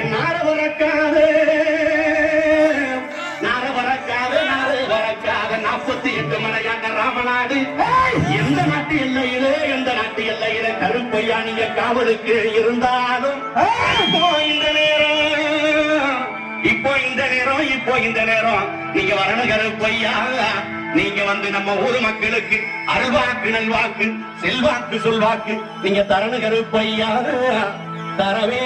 என் நார வரக்காது 48 மலையாண்ட ராமநாடு. எந்த நாட்டு எல்லையிலே எந்த நாட்டு எல்லையிலே கருப்பையா நீங்க காவலுக்கு இருந்தாலும் இப்போ இந்த நேரம் நீங்க வரணும் கருப்பையா. நீங்க வந்து நம்ம ஊர் மக்களுக்கு அல்வாக்கு நல்வாக்கு செல்வாக்கு சொல்வாக்கு நீங்க தரணும் கருப்பையா. தரவே